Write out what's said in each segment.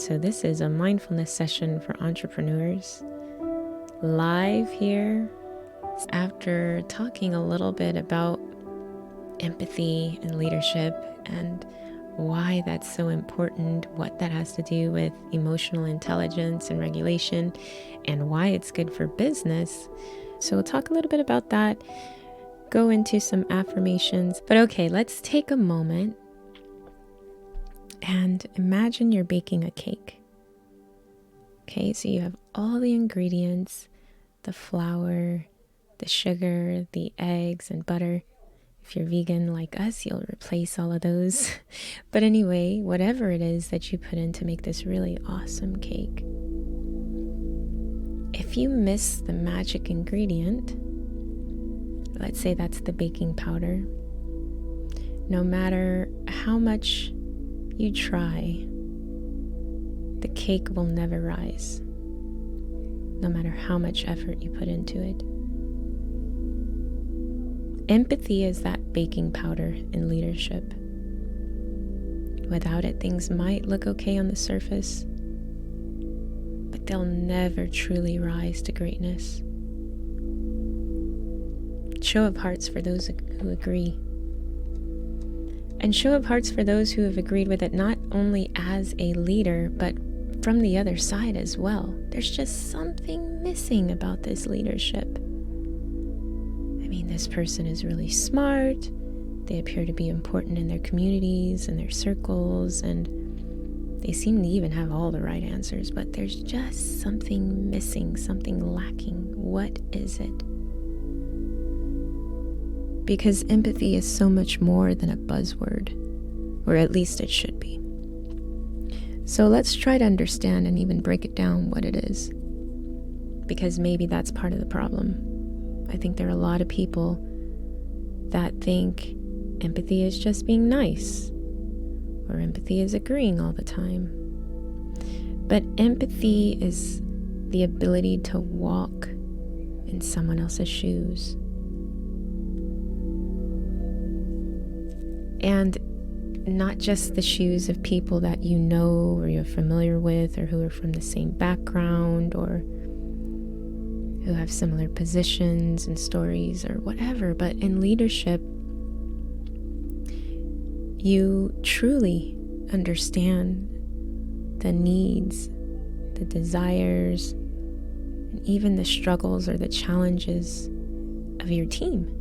So this is a mindfulness session for entrepreneurs, live here after talking a little bit about empathy and leadership and why that's so important, what that has to do with emotional intelligence and regulation, and why it's good for business. So we'll talk a little bit about that, go into some affirmations. But okay, let's take a moment and imagine you're baking a cake. Okay, so you have all the ingredients, the flour, the sugar, the eggs, and butter. If you're vegan like us, you'll replace all of those. But anyway, whatever it is that you put in to make this really awesome cake. If you miss the magic ingredient, let's say that's the baking powder, no matter how much you try, the cake will never rise, no matter how much effort you put into it. Empathy is that baking powder in leadership. Without it, things might look okay on the surface, but they'll never truly rise to greatness. Show of hearts for those who agree. And show of hearts for those who have agreed with it, not only as a leader, but from the other side as well. There's just something missing about this leadership. I mean, this person is really smart. They appear to be important in their communities and their circles, and they seem to even have all the right answers, but there's just something missing, something lacking. What is it? Because empathy is so much more than a buzzword, or at least it should be. So let's try to understand and even break it down what it is, because maybe that's part of the problem. I think there are a lot of people that think empathy is just being nice, or empathy is agreeing all the time. But empathy is the ability to walk in someone else's shoes. And not just the shoes of people that you know or you're familiar with, or who are from the same background, or who have similar positions and stories or whatever, but in leadership, you truly understand the needs, the desires, and even the struggles or the challenges of your team.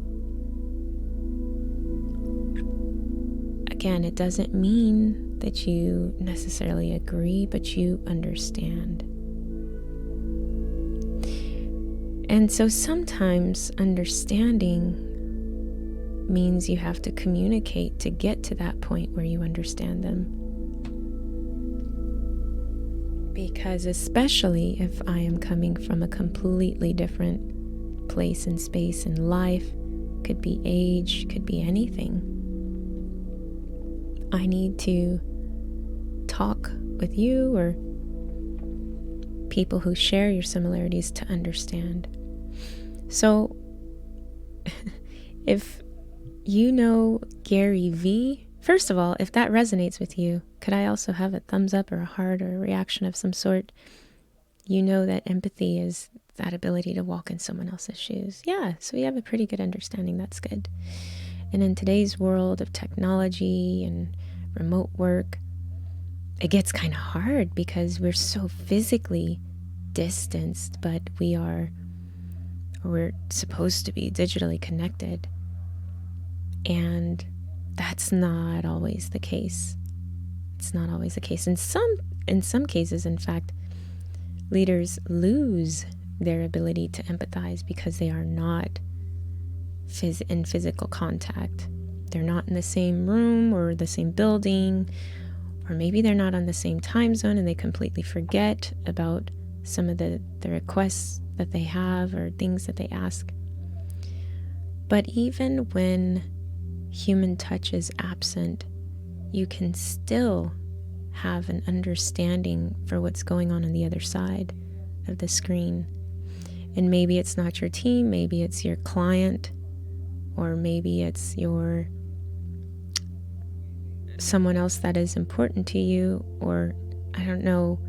Again, it doesn't mean that you necessarily agree, but you understand. And so sometimes understanding means you have to communicate to get to that point where you understand them. Because especially if I am coming from a completely different place and space in life, could be age, could be anything, I need to talk with you or people who share your similarities to understand. So, if you know Gary Vee, first of all, if that resonates with you, could I also have a thumbs up or a heart or a reaction of some sort? You know that empathy is that ability to walk in someone else's shoes. Yeah, so you have a pretty good understanding. That's good. And in today's world of technology and remote work, it gets kind of hard because we're so physically distanced, but we're supposed to be digitally connected. And that's not always the case. It's not always the case. In some cases, in fact, leaders lose their ability to empathize because they are not in physical contact. They're not in the same room or the same building, or maybe they're not on the same time zone and they completely forget about some of the requests that they have or things that they ask. But even when human touch is absent, you can still have an understanding for what's going on the other side of the screen. And maybe it's not your team, maybe it's your client, or maybe it's someone else that is important to you, or I don't know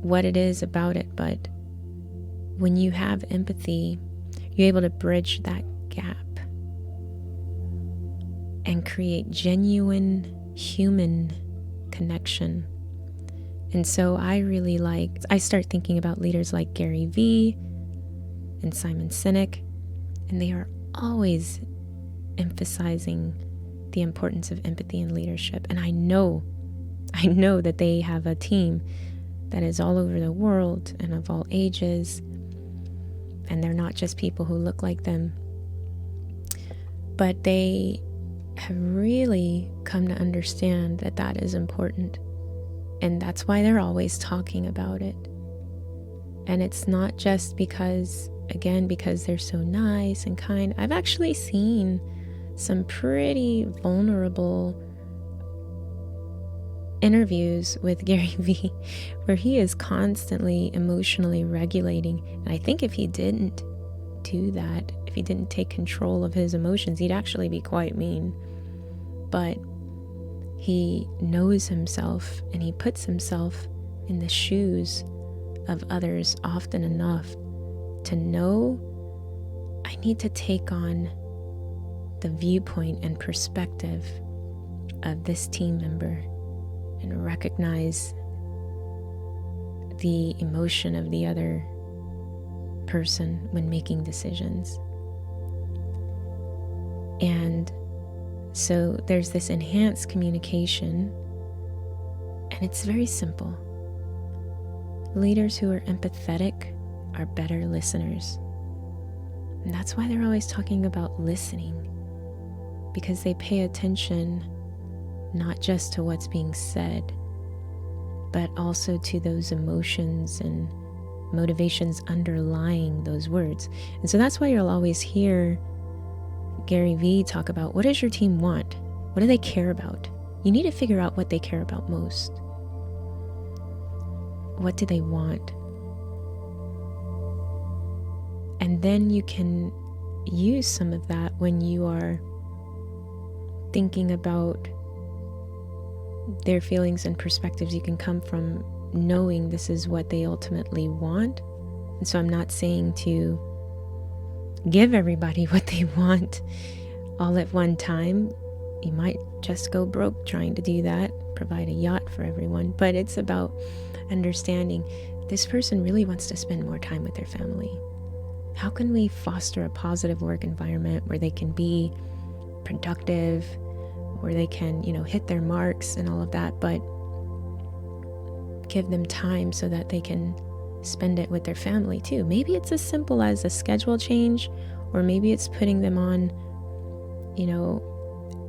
what it is about it, but when you have empathy, you're able to bridge that gap and create genuine human connection. And so I start thinking about leaders like Gary Vee and Simon Sinek, and they are always emphasizing the importance of empathy in leadership. And I know that they have a team that is all over the world and of all ages, and they're not just people who look like them, but they have really come to understand that that is important. And that's why they're always talking about it. And it's not just because they're so nice and kind. I've actually seen some pretty vulnerable interviews with Gary Vee where he is constantly emotionally regulating. And I think if he didn't do that, if he didn't take control of his emotions, he'd actually be quite mean. But he knows himself, and he puts himself in the shoes of others often enough to know, I need to take on the viewpoint and perspective of this team member and recognize the emotion of the other person when making decisions. And so there's this enhanced communication, and it's very simple. Leaders who are empathetic are better listeners. And that's why they're always talking about listening, because they pay attention not just to what's being said, but also to those emotions and motivations underlying those words. And so that's why you'll always hear Gary Vee talk about, what does your team want? What do they care about? You need to figure out what they care about most. What do they want? And then you can use some of that when you are thinking about their feelings and perspectives. You can come from knowing this is what they ultimately want. And so I'm not saying to give everybody what they want all at one time. You might just go broke trying to do that, provide a yacht for everyone. But it's about understanding this person really wants to spend more time with their family. How can we foster a positive work environment where they can be productive, where they can, hit their marks and all of that, but give them time so that they can spend it with their family too. Maybe it's as simple as a schedule change, or maybe it's putting them on,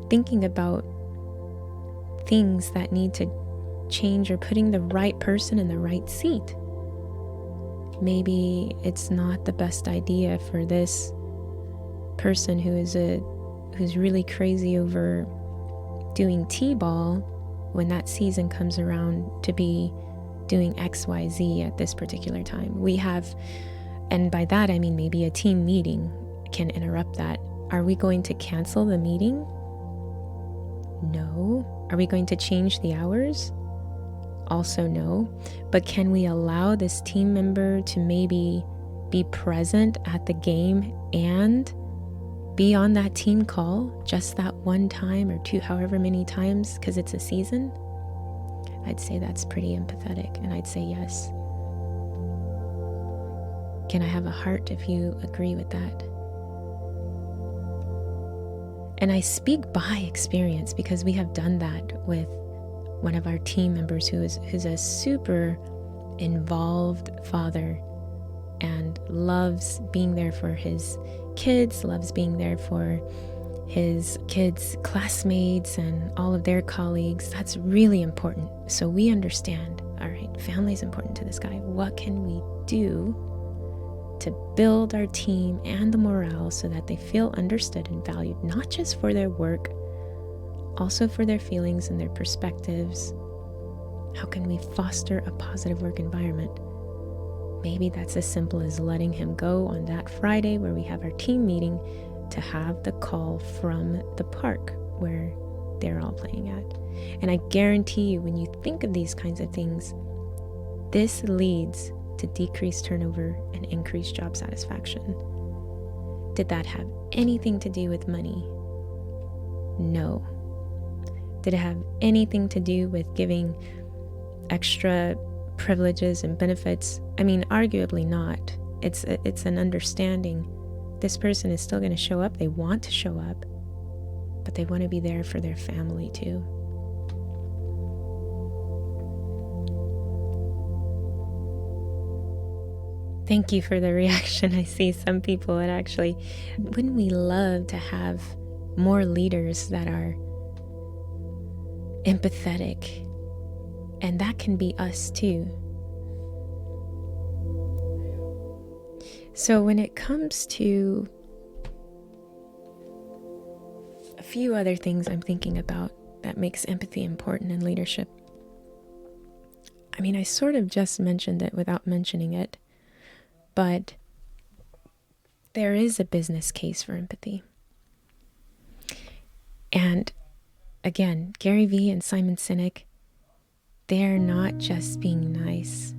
thinking about things that need to change, or putting the right person in the right seat. Maybe it's not the best idea for this person who's really crazy over doing t-ball when that season comes around to be doing XYZ at this particular time. We have, and by that I mean maybe a team meeting can interrupt that. Are we going to cancel the meeting? No. Are we going to change the hours? Also no. But can we allow this team member to maybe be present at the game and be on that team call just that one time or two, however many times, because it's a season? I'd say that's pretty empathetic, and I'd say yes. Can I have a heart if you agree with that? And I speak by experience, because we have done that with one of our team members who's a super involved father and loves being there for his kids, loves being there for his kids' classmates and all of their colleagues. That's really important. So we understand, all right, family is important to this guy. What can we do to build our team and the morale so that they feel understood and valued, not just for their work, also for their feelings and their perspectives? How can we foster a positive work environment? Maybe that's as simple as letting him go on that Friday where we have our team meeting to have the call from the park where they're all playing at. And I guarantee you, when you think of these kinds of things, this leads to decreased turnover and increased job satisfaction. Did that have anything to do with money? No. Did it have anything to do with giving extra privileges and benefits? I mean, arguably not. It's an understanding. This person is still going to show up. They want to show up, but they want to be there for their family too. Thank you for the reaction. I see some people that actually, wouldn't we love to have more leaders that are empathetic? And that can be us too. So when it comes to a few other things I'm thinking about that makes empathy important in leadership. I mean, I sort of just mentioned it without mentioning it, but there is a business case for empathy. And again, Gary Vee and Simon Sinek, they're not just being nice.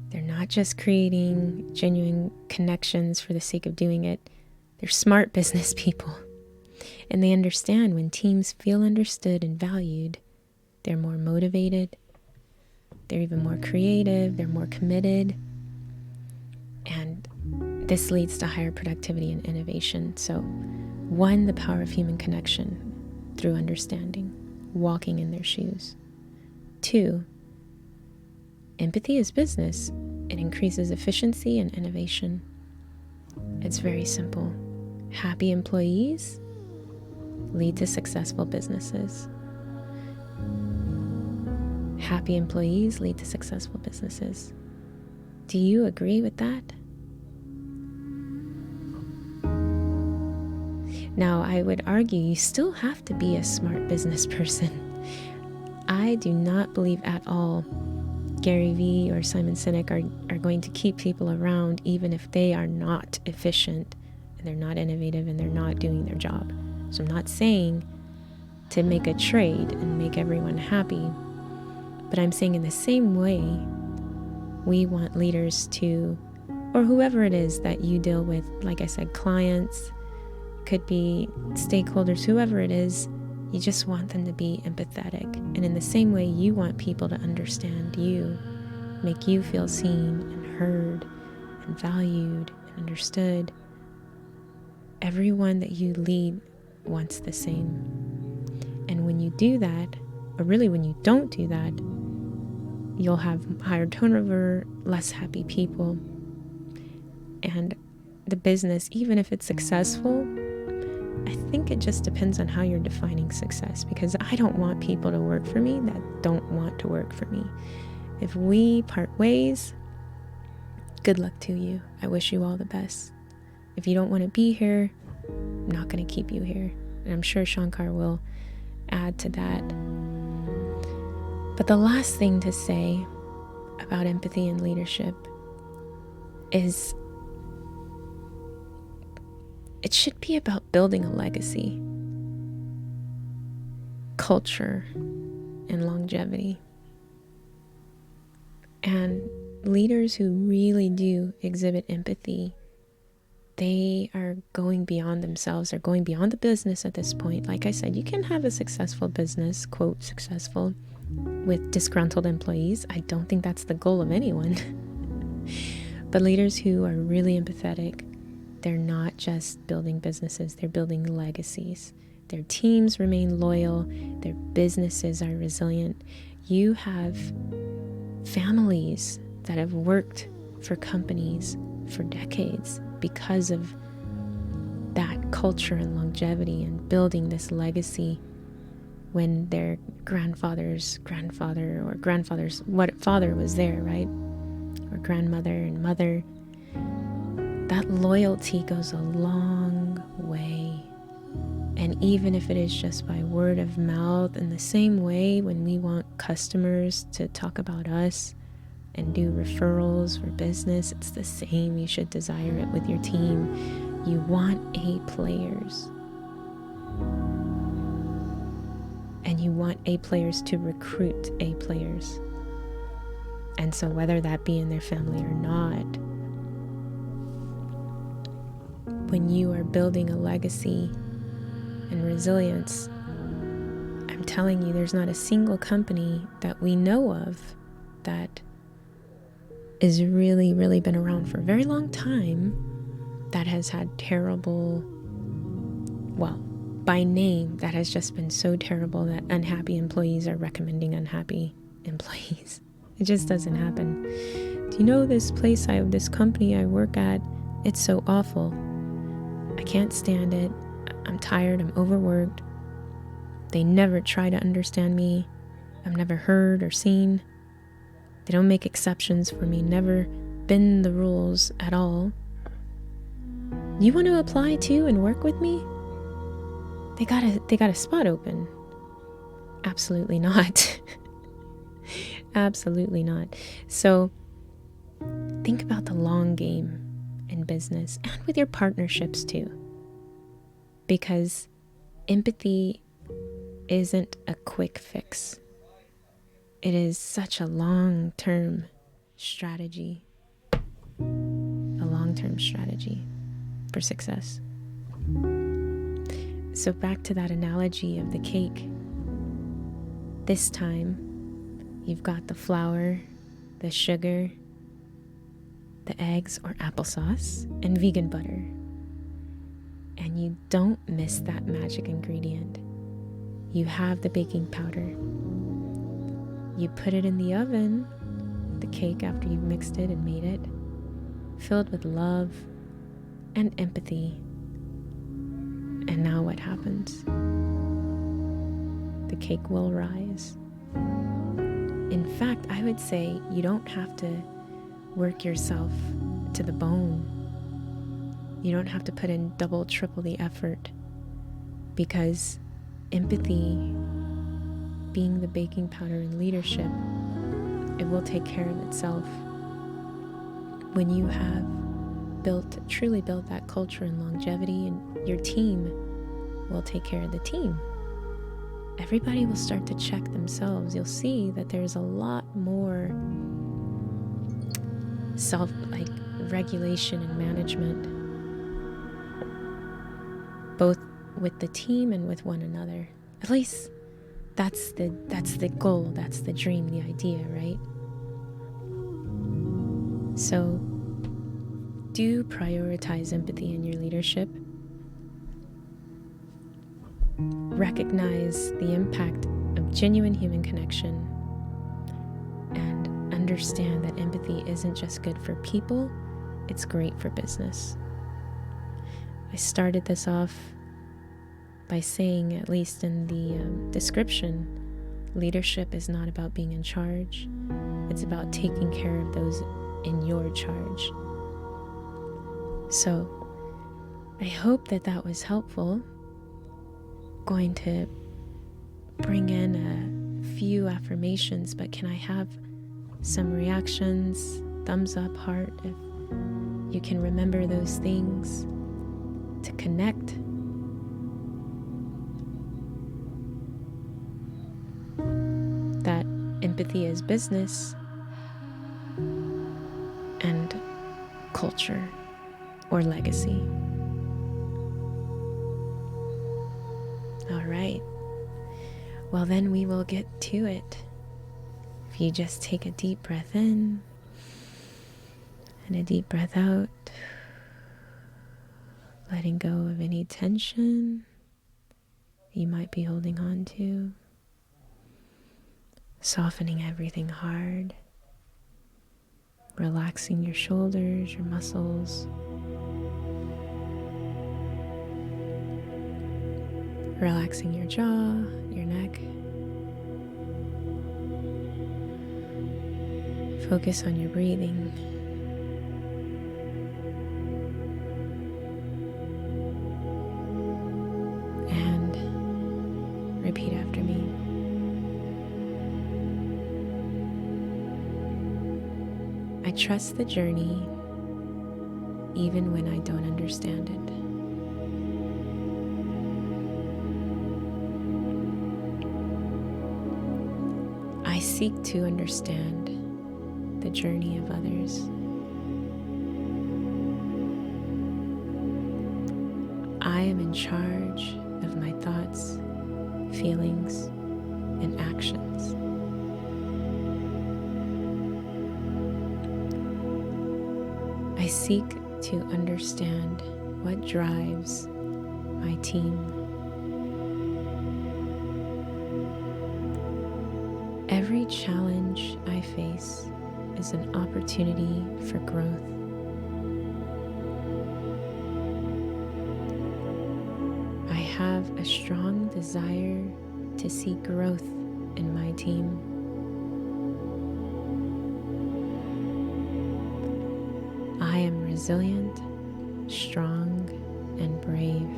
They're not just creating genuine connections for the sake of doing it. They're smart business people. And they understand when teams feel understood and valued, they're more motivated, they're even more creative, they're more committed. And this leads to higher productivity and innovation. So, one, the power of human connection through understanding, walking in their shoes. 2, empathy is business. It increases efficiency and innovation. It's very simple. Happy employees lead to successful businesses. Happy employees lead to successful businesses. Do you agree with that? Now, I would argue you still have to be a smart business person. I do not believe at all Gary Vee or Simon Sinek are going to keep people around even if they are not efficient and they're not innovative and they're not doing their job. So I'm not saying to make a trade and make everyone happy, but I'm saying in the same way, we want leaders to, or whoever it is that you deal with, like I said, clients, could be stakeholders, whoever it is, you just want them to be empathetic. And in the same way you want people to understand you, make you feel seen and heard and valued and understood, everyone that you lead wants the same. And when you do that, or really when you don't do that, you'll have higher turnover, less happy people. And the business, even if it's successful, I think it just depends on how you're defining success, because I don't want people to work for me that don't want to work for me. If we part ways, good luck to you. I wish you all the best. If you don't want to be here, I'm not going to keep you here. And I'm sure Shankar will add to that. But the last thing to say about empathy and leadership is it should be about building a legacy, culture, and longevity. And leaders who really do exhibit empathy, they are going beyond themselves. They're going beyond the business at this point. Like I said, you can have a successful business, quote, successful, with disgruntled employees. I don't think that's the goal of anyone. But leaders who are really empathetic, they're not just building businesses, they're building legacies. Their teams remain loyal, their businesses are resilient. You have families that have worked for companies for decades because of that culture and longevity and building this legacy. When their grandfather's grandfather or grandfather's father was there, right? Or grandmother and mother. That loyalty goes a long way. And even if it is just by word of mouth, in the same way when we want customers to talk about us and do referrals for business, it's the same. You should desire it with your team. You want A players. you want A players to recruit A players. And so whether that be in their family or not, when you are building a legacy and resilience, I'm telling you, there's not a single company that we know of that is really been around for a very long time that has had terrible, well, by name, that has just been so terrible that unhappy employees are recommending unhappy employees. It just doesn't happen. Do you know this company I work at, it's so awful. I can't stand it. I'm tired, I'm overworked. They never try to understand me. I'm never heard or seen. They don't make exceptions for me, never bend the rules at all. You want to apply to and work with me? They got a spot open. Absolutely not. Absolutely not. So think about the long game in business and with your partnerships too. Because empathy isn't a quick fix. It is such a long-term strategy. A long-term strategy for success. So back to that analogy of the cake. This time, you've got the flour, the sugar, the eggs or applesauce, and vegan butter. And you don't miss that magic ingredient. You have the baking powder. You put it in the oven, the cake after you've mixed it and made it, filled with love and empathy. And now what happens? The cake will rise. In fact, I would say you don't have to work yourself to the bone. You don't have to put in double, triple the effort, because empathy, being the baking powder in leadership, it will take care of itself. When you have truly built that culture and longevity, and your team will take care of the team. Everybody will start to check themselves. You'll see that there's a lot more regulation and management, both with the team and with one another. At least that's the goal, that's the dream, the idea, right? So do prioritize empathy in your leadership. Recognize the impact of genuine human connection, and understand that empathy isn't just good for people, it's great for business. I started this off by saying, at least in the description, leadership is not about being in charge. It's about taking care of those in your charge. So I hope that was helpful. Going to bring in a few affirmations, but can I have some reactions, thumbs up, heart, if you can remember those things to connect. That empathy is business and culture or legacy. All right. Well, then we will get to it. If you just take a deep breath in and a deep breath out, letting go of any tension you might be holding on to, softening everything hard, relaxing your shoulders, your muscles, relaxing your jaw, your neck. Focus on your breathing. And repeat after me. I trust the journey even when I don't understand it. seek to understand the journey of others. I am in charge of my thoughts, feelings, and actions. I seek to understand what drives my team. Every challenge I face is an opportunity for growth. I have a strong desire to see growth in my team. I am resilient, strong, and brave.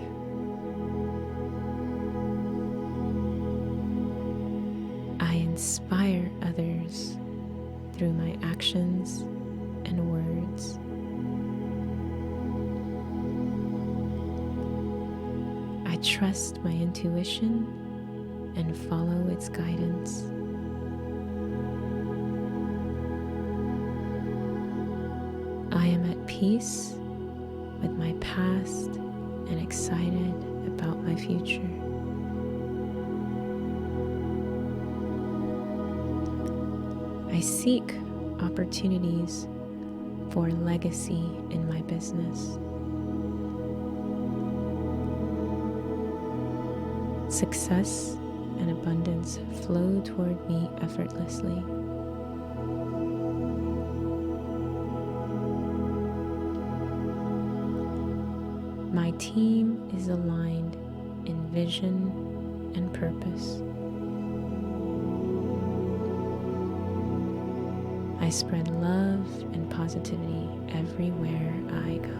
I inspire others through my actions and words. I trust my intuition and follow its guidance. I am at peace with my past and excited about my future. I seek opportunities for legacy in my business. Success and abundance flow toward me effortlessly. My team is aligned in vision and purpose. I spread love and positivity everywhere I go.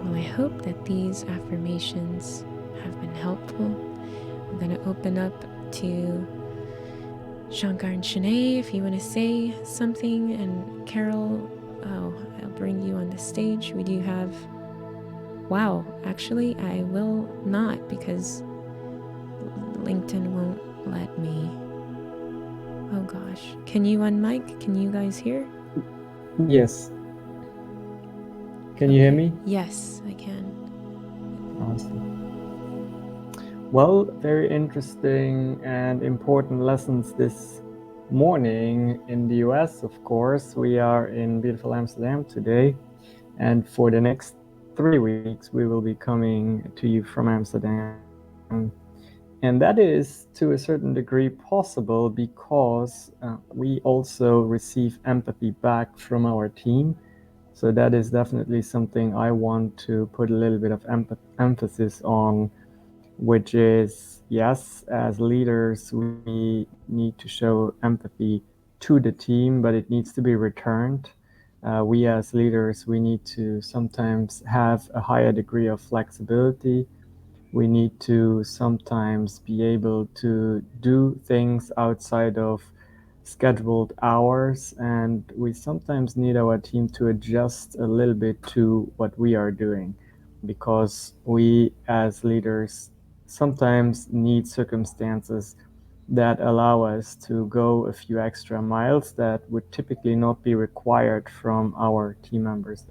Well, I hope that these affirmations have been helpful. I'm going to open up to Shankar and Shanae if you want to say something, and Carol, I'll bring you on the stage. We do have, wow, actually I will not because LinkedIn won't let me. Oh gosh. Can you unmic? Can you guys hear? Yes. Can you hear me? Yes, I can. Awesome. Well, very interesting and important lessons this morning in the US, of course. We are in beautiful Amsterdam today, and for the next 3 weeks, we will be coming to you from Amsterdam. And that is to a certain degree possible because we also receive empathy back from our team. So that is definitely something I want to put a little bit of emphasis on, which is, yes, as leaders, we need to show empathy to the team, but it needs to be returned. We as leaders, we need to sometimes have a higher degree of flexibility. We need to sometimes be able to do things outside of scheduled hours, and we sometimes need our team to adjust a little bit to what we are doing, because we as leaders sometimes need circumstances that allow us to go a few extra miles that would typically not be required from our team members.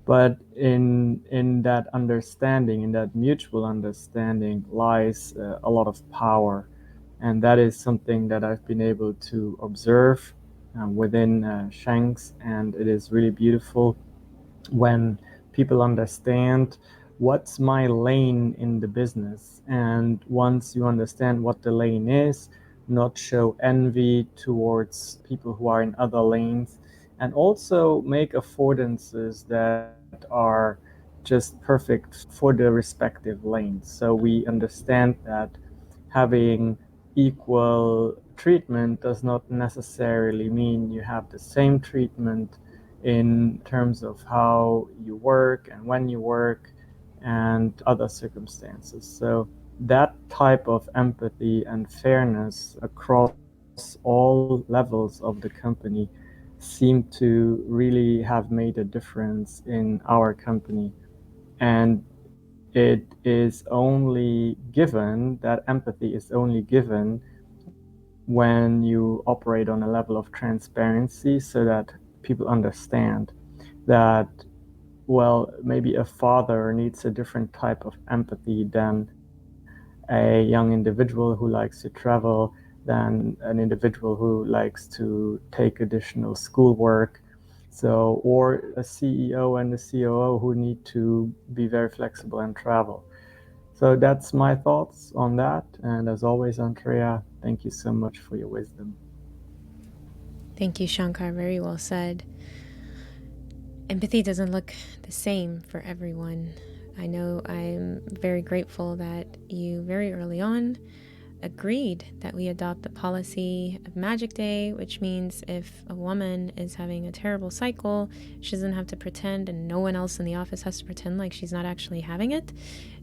But in that understanding, in that mutual understanding, lies a lot of power, and that is something that I've been able to observe within Shanks, and it is really beautiful when people understand what's my lane in the business, and once you understand what the lane is, not show envy towards people who are in other lanes, and also make affordances that are just perfect for the respective lanes. So we understand that having equal treatment does not necessarily mean you have the same treatment in terms of how you work and when you work and other circumstances. So that type of empathy and fairness across all levels of the company seem to really have made a difference in our company. And it is only given, that empathy is only given when you operate on a level of transparency so that people understand that, well, maybe a father needs a different type of empathy than a young individual who likes to travel, than an individual who likes to take additional schoolwork. So, or a CEO and a COO who need to be very flexible and travel. So that's my thoughts on that. And as always, Andrea, thank you so much for your wisdom. Thank you, Shankar. Very well said. Empathy doesn't look the same for everyone. I know I'm very grateful that you very early on agreed that we adopt the policy of Magic Day, which means if a woman is having a terrible cycle, she doesn't have to pretend, and no one else in the office has to pretend like she's not actually having it.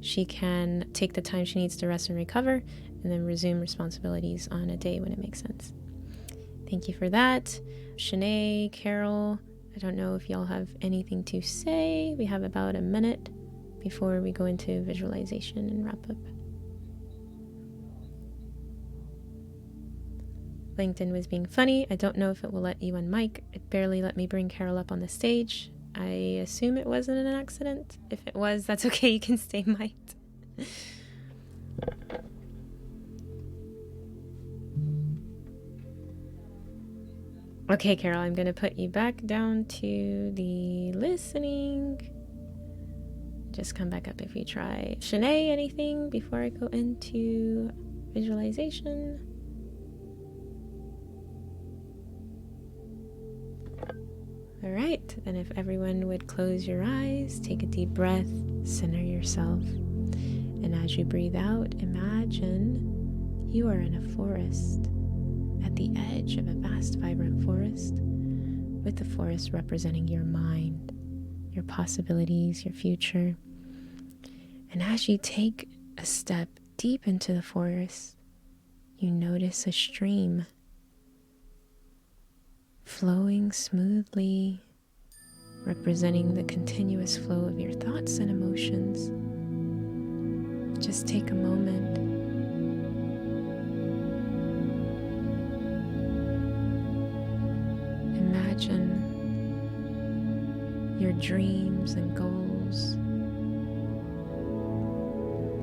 She can take the time she needs to rest and recover, and then resume responsibilities on a day when it makes sense. Thank you for that. Shanae, Carol, I don't know if y'all have anything to say. We have about a minute before we go into visualization and wrap up. LinkedIn was being funny. I don't know if it will let you unmic. It barely let me bring Carol up on the stage. I assume it wasn't an accident. If it was, that's okay. You can stay mic'd. Okay, Carol, I'm going to put you back down to the listening. Just come back up if you try. Shanae, anything before I go into visualization? All right, then if everyone would close your eyes, take a deep breath, center yourself. And as you breathe out, imagine you are in a forest, at the edge of a vast, vibrant forest, with the forest representing your mind, your possibilities, your future. And as you take a step deep into the forest, you notice a stream flowing smoothly, representing the continuous flow of your thoughts and emotions. Just take a moment. Imagine your dreams and goals.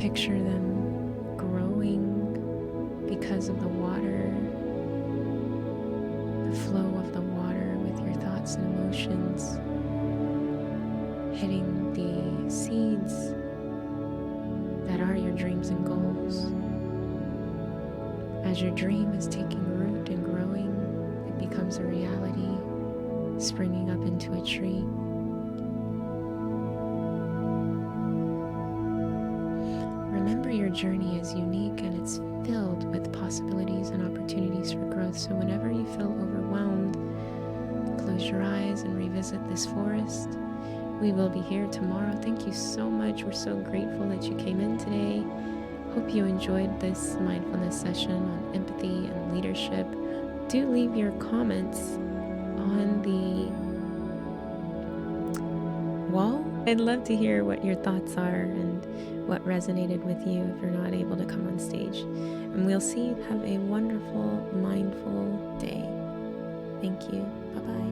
Picture them growing because of the water, the flow of the water with your thoughts and emotions, hitting the seeds that are your dreams and goals. As your dream is taking root and growing, it becomes a reality, springing up into a tree. Remember, your journey is unique and it's filled with possibilities and opportunities for growth. So whenever you feel overwhelmed, close your eyes and revisit this forest. We will be here tomorrow. Thank you so much. We're so grateful that you came in today. Hope you enjoyed this mindfulness session on empathy and leadership. Do leave your comments on the wall. I'd love to hear what your thoughts are and what resonated with you if you're not able to come on stage. And we'll see you. Have a wonderful, mindful day. Thank you. Bye-bye.